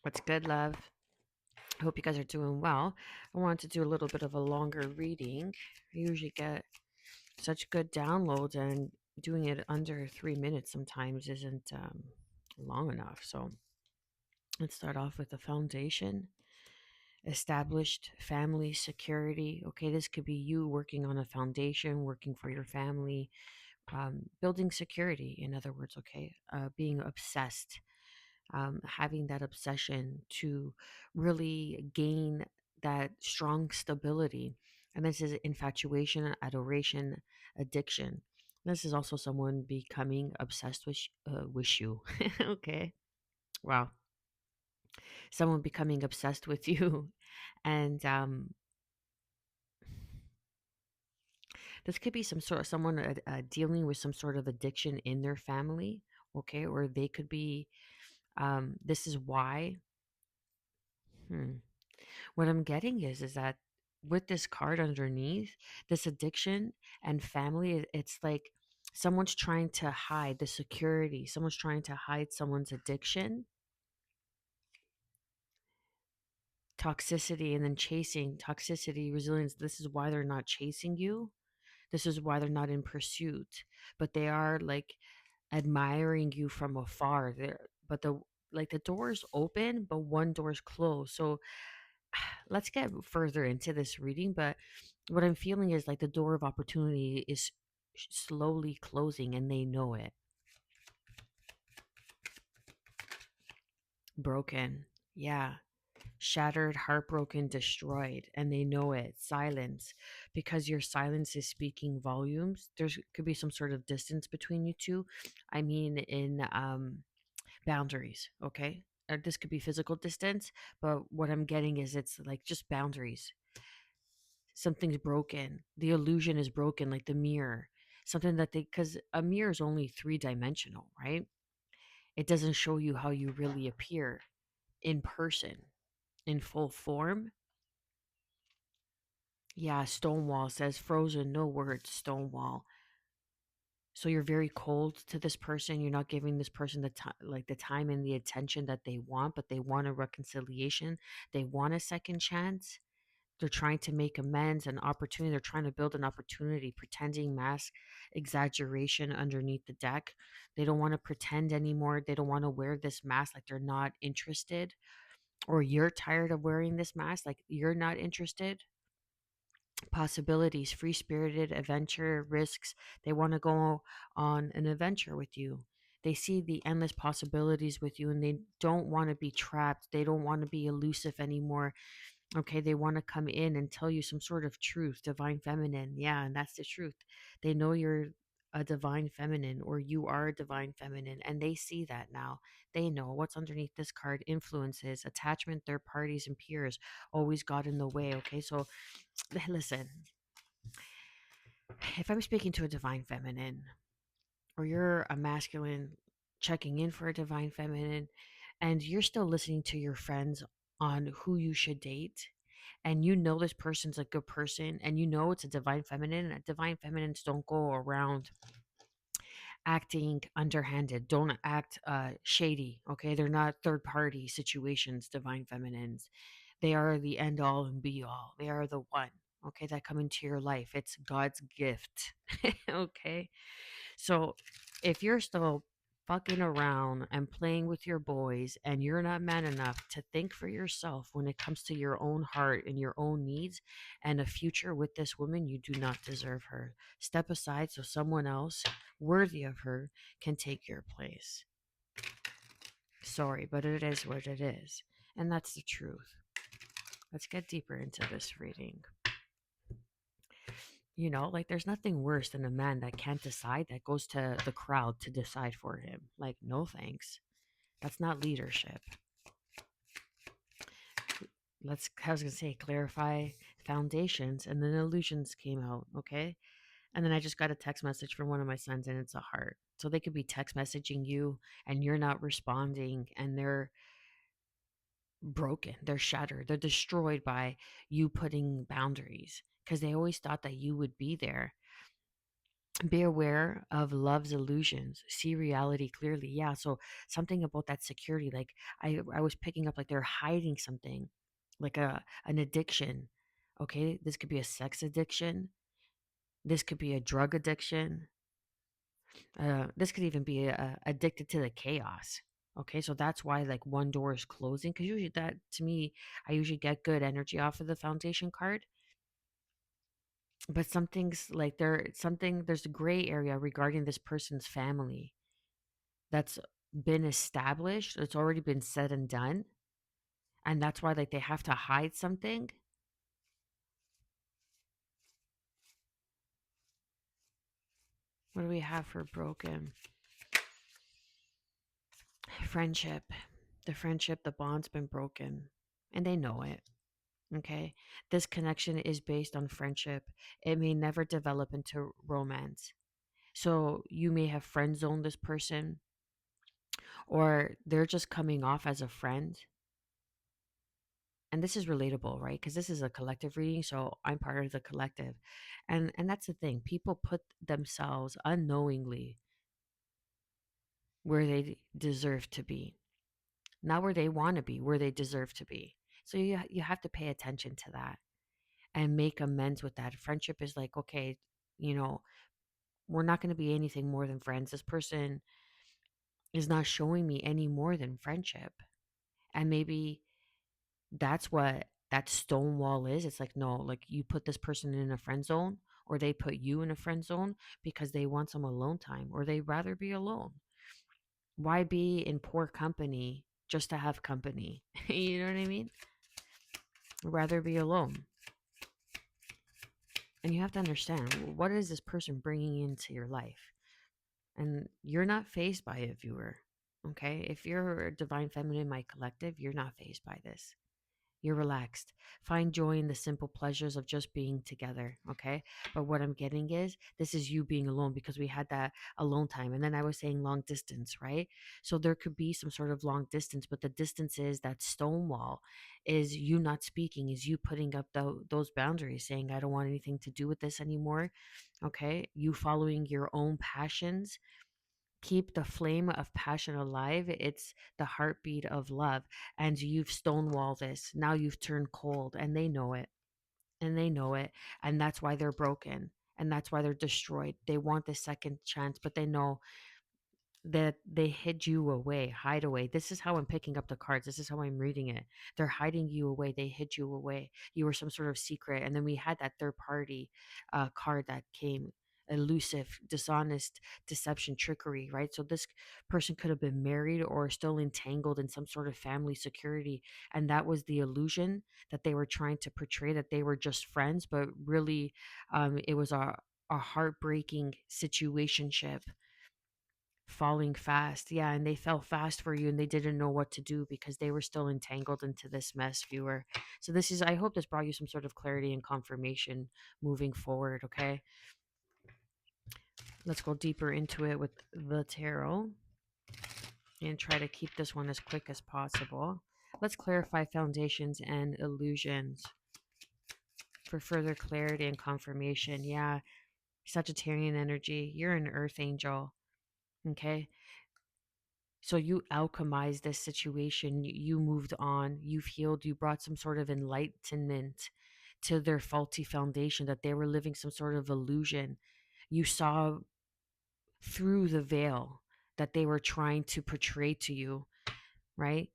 What's good, love? I hope you guys are doing well. I wanted to do a little bit of a longer reading. I usually get such good downloads, and doing it under 3 minutes sometimes isn't long enough. So let's start off with the foundation. Established family security. Okay, this could be you working on a foundation, working for your family, building security, in other words, okay? Being obsessed, having that obsession to really gain that strong stability. And this is infatuation, adoration, addiction. This is also someone becoming obsessed with you. Okay. Wow. Someone becoming obsessed with you. And this could be some sort of someone dealing with some sort of addiction in their family. Okay. Or they could be, this is why. Hmm. What I'm getting is that with this card underneath, this addiction and family, it's like someone's trying to hide the security. Someone's trying to hide someone's addiction, toxicity, and then chasing toxicity, resilience. This is why they're not chasing you. This is why they're not in pursuit, but they are like admiring you from afar. But the door is open, but one door is closed. So let's get further into this reading, but what I'm feeling is like the door of opportunity is slowly closing and they know it. Broken. Yeah. Shattered, heartbroken, destroyed, and they know it. Silence. Because your silence is speaking volumes. There's could be some sort of distance between you two. I mean in boundaries, okay? This could be physical distance, but what I'm getting is it's like just boundaries. Something's broken. The illusion is broken, like the mirror. Something that because a mirror is only 3 dimensional, right? It doesn't show you how you really appear in person, in full form. Yeah, Stonewall says frozen, no words, Stonewall. So you're very cold to this person. You're not giving this person the time, like the time and the attention that they want, but they want a reconciliation. They want a second chance. They're trying to make amends, an opportunity. They're trying to build an opportunity, pretending mask exaggeration underneath the deck. They don't want to pretend anymore. They don't want to wear this mask like they're not interested, or you're tired of wearing this mask like you're not interested. Possibilities, free spirited adventure, risks. They want to go on an adventure with you. They see the endless possibilities with you and they don't want to be trapped. They don't want to be elusive anymore. Okay, they want to come in and tell you some sort of truth, divine feminine. Yeah, and that's the truth. They know you're a divine feminine or you are a divine feminine, and they see that now. They know what's underneath this card. Influences, attachment, third parties, and peers always got in the way. Okay, so listen, if I'm speaking to a divine feminine or you're a masculine checking in for a divine feminine and you're still listening to your friends on who you should date, and you know this person's a good person and you know it's a divine feminine, and divine feminines don't go around acting underhanded, don't act shady. Okay, they're not third party situations. Divine feminines, they are the end all and be all. They are the one, okay, that come into your life. It's God's gift. Okay, so if you're still fucking around and playing with your boys and you're not man enough to think for yourself when it comes to your own heart and your own needs and a future with this woman, you do not deserve her. Step aside so someone else worthy of her can take your place. Sorry, but it is what it is. And that's the truth. Let's get deeper into this reading. Like there's nothing worse than a man that can't decide, that goes to the crowd to decide for him. Like, no thanks. That's not leadership. I was gonna say, clarify foundations, and then illusions came out, okay? And then I just got a text message from one of my sons, and it's a heart. So they could be text messaging you, and you're not responding, and they're broken, they're shattered, they're destroyed by you putting boundaries because they always thought that you would be there. Be aware of love's illusions. See reality clearly. Yeah. So something about that security, like I was picking up like they're hiding something, like an addiction. Okay, this could be a sex addiction. This could be a drug addiction. This could even be addicted to the chaos. Okay, so that's why like one door is closing because usually that to me, I usually get good energy off of the foundation card. But something's like there's a gray area regarding this person's family that's been established. It's already been said and done, and that's why like they have to hide something. What do we have for broken? Friendship. The friendship, the bond's been broken, and they know it. Okay. This connection is based on friendship. It may never develop into romance. So you may have friend zoned this person, or they're just coming off as a friend. And this is relatable, right? Because this is a collective reading, so I'm part of the collective. And that's the thing. People put themselves unknowingly where they deserve to be. Not where they want to be, where they deserve to be. So you have to pay attention to that and make amends with that. Friendship is like, okay, you know, we're not going to be anything more than friends. This person is not showing me any more than friendship. And maybe that's what that stone wall is. It's like, no, like you put this person in a friend zone or they put you in a friend zone because they want some alone time or they rather be alone. Why be in poor company just to have company? You know what I mean? Rather be alone. And you have to understand what is this person bringing into your life? And you're not phased by it, viewer. Okay. If you're a divine feminine, my collective, you're not phased by this. You're relaxed. Find joy in the simple pleasures of just being together. Okay. But what I'm getting is this is you being alone because we had that alone time. And then I was saying long distance, right? So there could be some sort of long distance, but the distance is that stone wall is you not speaking, is you putting up those boundaries, saying, I don't want anything to do with this anymore. Okay. You following your own passions, keep the flame of passion alive. It's the heartbeat of love. And you've stonewalled this. Now you've turned cold and they know it. And they know it. And that's why they're broken. And that's why they're destroyed. They want the second chance, but they know that they hid you away, hide away. This is how I'm picking up the cards. This is how I'm reading it. They're hiding you away. They hid you away. You were some sort of secret. And then we had that third party card that came elusive, dishonest, deception, trickery, right? So this person could have been married or still entangled in some sort of family security. And that was the illusion that they were trying to portray, that they were just friends, but really it was a heartbreaking situationship falling fast. Yeah, and they fell fast for you and they didn't know what to do because they were still entangled into this mess, viewer. So this is I hope this brought you some sort of clarity and confirmation moving forward, okay? Let's go deeper into it with the tarot and try to keep this one as quick as possible. Let's clarify foundations and illusions for further clarity and confirmation. Yeah, Sagittarian energy, you're an earth angel, okay? So you alchemized this situation, you moved on, you've healed, you brought some sort of enlightenment to their faulty foundation that they were living some sort of illusion. You saw through the veil that they were trying to portray to you, right?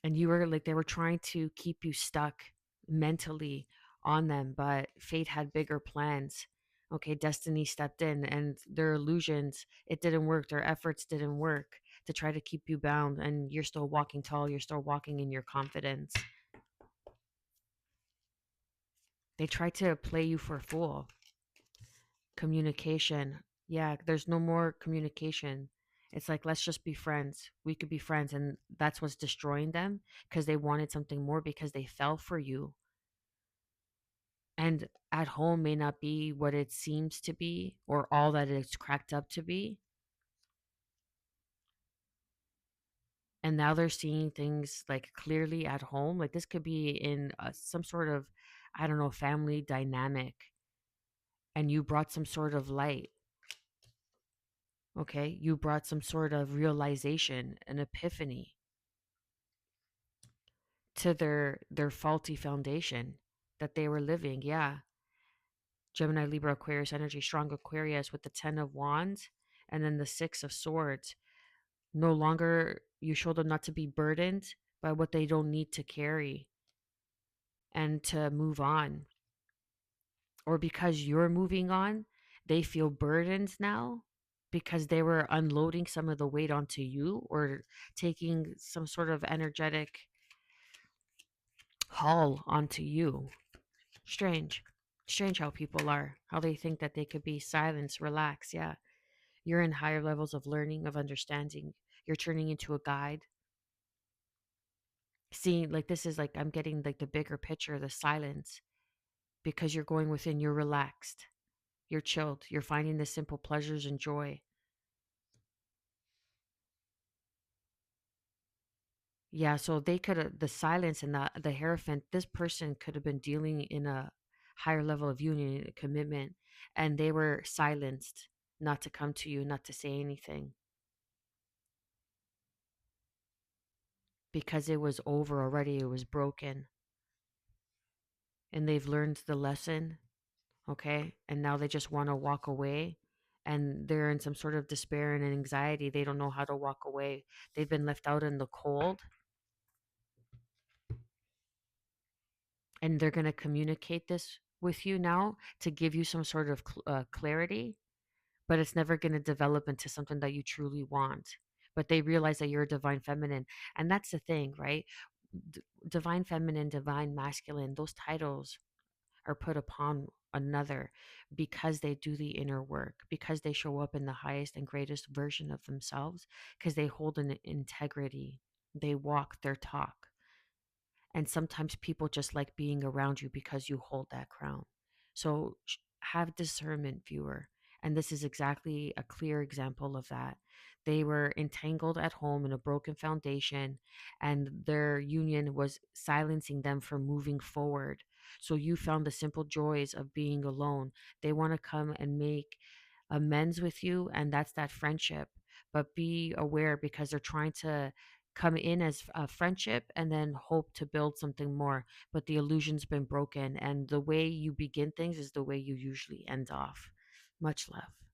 And you were like, they were trying to keep you stuck mentally on them, but fate had bigger plans. Okay, destiny stepped in and their illusions, it didn't work. Their efforts didn't work to try to keep you bound, and you're still walking tall. You're still walking in your confidence. They tried to play you for a fool. Communication. Yeah, there's no more communication. It's like, let's just be friends. We could be friends. And that's what's destroying them because they wanted something more because they fell for you. And at home may not be what it seems to be or all that it's cracked up to be. And now they're seeing things like clearly at home. Like this could be in some sort of, I don't know, family dynamic. and you brought some sort of light. Okay, you brought some sort of realization, an epiphany to their faulty foundation that they were living. Yeah. Gemini, Libra, Aquarius energy, strong Aquarius with the 10 of wands and then the 6 of swords. No longer, you show them not to be burdened by what they don't need to carry and to move on. Or because you're moving on, they feel burdened now because they were unloading some of the weight onto you or taking some sort of energetic haul onto you. Strange. Strange how people are, how they think that they could be silenced, relaxed. Yeah. You're in higher levels of learning, of understanding. You're turning into a guide. Seeing, like, this is like, I'm getting like the bigger picture, the silence, because you're going within, you're relaxed, you're chilled, you're finding the simple pleasures and joy. Yeah, so they could have the silence and the hierophant, this person could have been dealing in a higher level of union, commitment, and they were silenced not to come to you, not to say anything because it was over already, it was broken, and they've learned the lesson, okay? And now they just want to walk away and they're in some sort of despair and anxiety. They don't know how to walk away. They've been left out in the cold and they're going to communicate this with you now to give you some sort of clarity, but it's never going to develop into something that you truly want. But they realize that you're a divine feminine. And that's the thing, right? Divine feminine, divine masculine, those titles are put upon another because they do the inner work, because they show up in the highest and greatest version of themselves, because they hold an integrity, they walk their talk. And sometimes people just like being around you because you hold that crown. So have discernment, viewer. And this is exactly a clear example of that. They were entangled at home in a broken foundation, and their union was silencing them from moving forward. So you found the simple joys of being alone. They want to come and make amends with you, and that's that friendship. But be aware because they're trying to come in as a friendship and then hope to build something more. But the illusion's been broken, and the way you begin things is the way you usually end off. Much love.